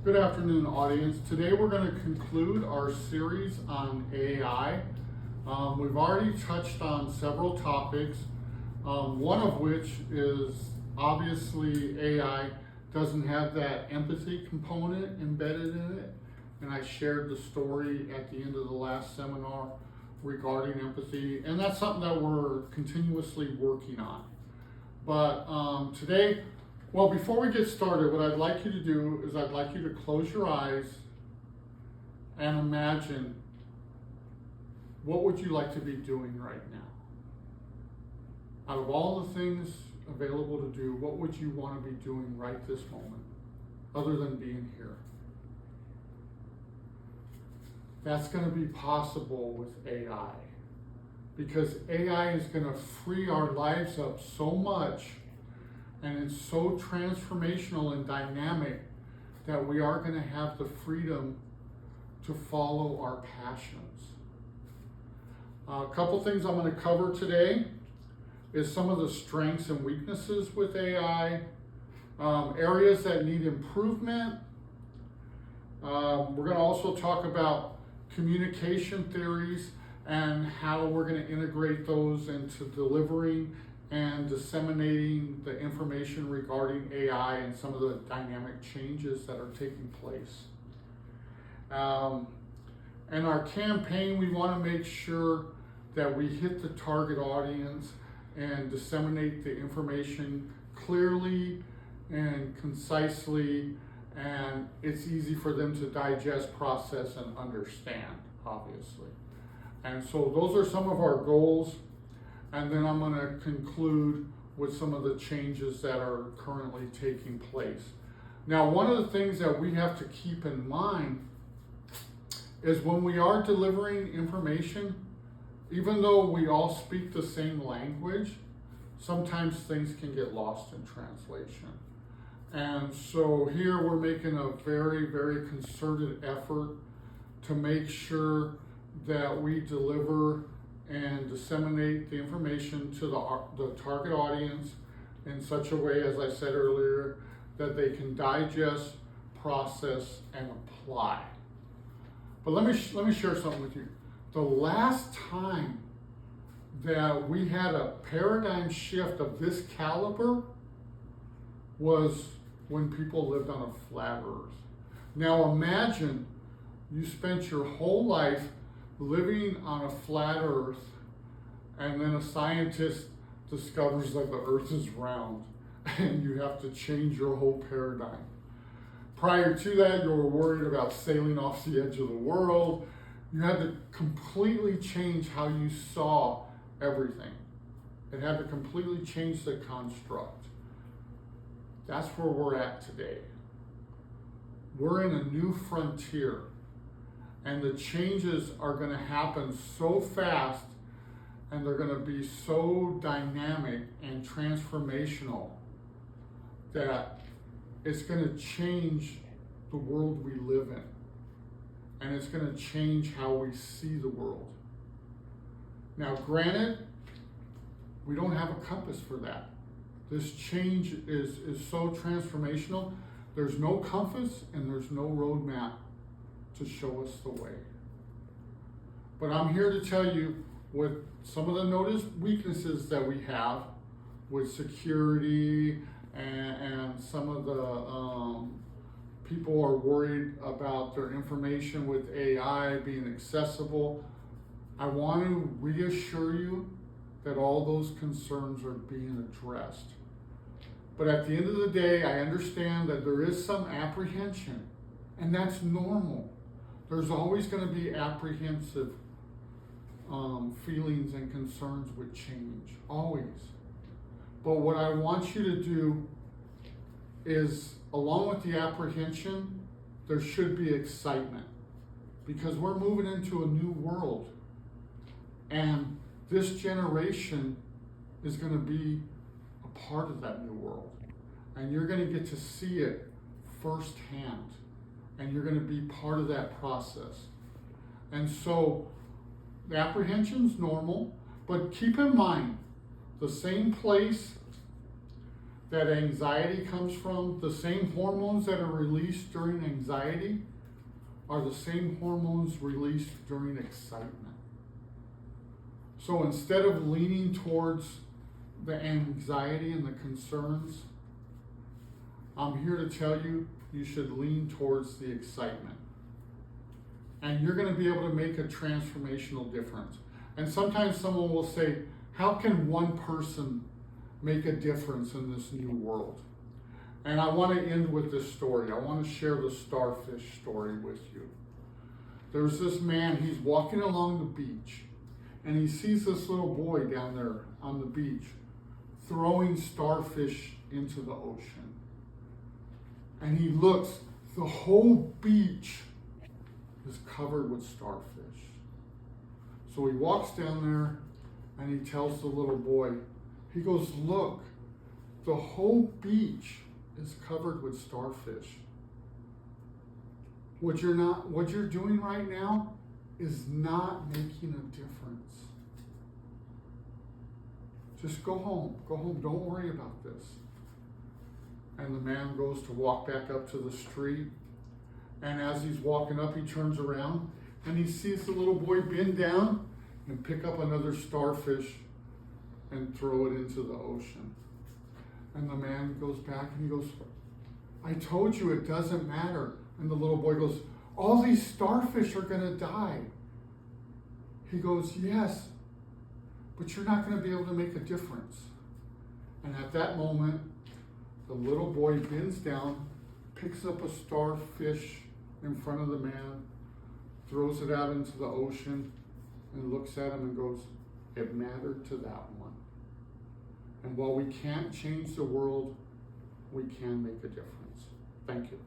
Good afternoon, audience. Today we're going to conclude our series on AI. We've already touched on several topics, one of which is obviously AI doesn't have that empathy component embedded in it. And I shared the story at the end of the last seminar regarding empathy, and that's something that we're continuously working on. But today, well, before we get started, what I'd like you to do is I'd like you to close your eyes and imagine, what would you like to be doing right now? Out of all the things available to do, what would you want to be doing right this moment, other than being here? That's going to be possible with AI, because AI is going to free our lives up so much, and it's so transformational and dynamic that we are going to have the freedom to follow our passions. A couple things I'm going to cover today is some of the strengths and weaknesses with AI, areas that need improvement. We're going to also talk about communication theories and how we're going to integrate those into delivering and disseminating the information regarding AI and some of the dynamic changes that are taking place. And our campaign, we want to make sure that we hit the target audience and disseminate the information clearly and concisely, and it's easy for them to digest, process, and understand, obviously. And so those are some of our goals. And then I'm going to conclude with some of the changes that are currently taking place. Now, one of the things that we have to keep in mind is when we are delivering information, even though we all speak the same language, sometimes things can get lost in translation. And so here we're making a very, very concerted effort to make sure that we deliver and disseminate the information to the target audience in such a way, as I said earlier, that they can digest, process, and apply. But let me share something with you. The last time that we had a paradigm shift of this caliber was when people lived on a flat earth. Now imagine you spent your whole life living on a flat earth, and then a scientist discovers that the earth is round, and you have to change your whole paradigm. Prior to that, you were worried about sailing off the edge of the world. You had to completely change how you saw everything. It had to completely change the construct. That's where we're at today. We're in a new frontier. And the changes are going to happen so fast, and they're going to be so dynamic and transformational that it's going to change the world we live in. And it's going to change how we see the world. Now, granted, we don't have a compass for that. This change is so transformational. There's no compass and there's no roadmap to show us the way. But I'm here to tell you, with some of the noticed weaknesses that we have with security and some of the people are worried about their information with AI being accessible, I want to reassure you that all those concerns are being addressed. But at the end of the day, I understand that there is some apprehension, and that's normal. There's always going to be apprehensive feelings and concerns with change, always. But what I want you to do is, along with the apprehension, there should be excitement, because we're moving into a new world. And this generation is going to be a part of that new world. And you're going to get to see it firsthand. And you're going to be part of that process. And so the apprehension's normal, but keep in mind, the same place that anxiety comes from, the same hormones that are released during anxiety are the same hormones released during excitement. So instead of leaning towards the anxiety and the concerns, I'm here to tell you, you should lean towards the excitement. And you're going to be able to make a transformational difference. And sometimes someone will say, how can one person make a difference in this new world? And I want to end with this story. I want to share the starfish story with you. There's this man, he's walking along the beach, and he sees this little boy down there on the beach throwing starfish into the ocean. And he looks, the whole beach is covered with starfish. So he walks down there and he tells the little boy, he goes, look, the whole beach is covered with starfish. What you're doing right now is not making a difference. Just go home, don't worry about this. And the man goes to walk back up to the street. And as he's walking up, he turns around and he sees the little boy bend down and pick up another starfish and throw it into the ocean. And the man goes back and he goes, I told you it doesn't matter. And the little boy goes, all these starfish are going to die. He goes, yes, but you're not going to be able to make a difference. And at that moment, the little boy bends down, picks up a starfish in front of the man, throws it out into the ocean, and looks at him and goes, it mattered to that one. And while we can't change the world, we can make a difference. Thank you.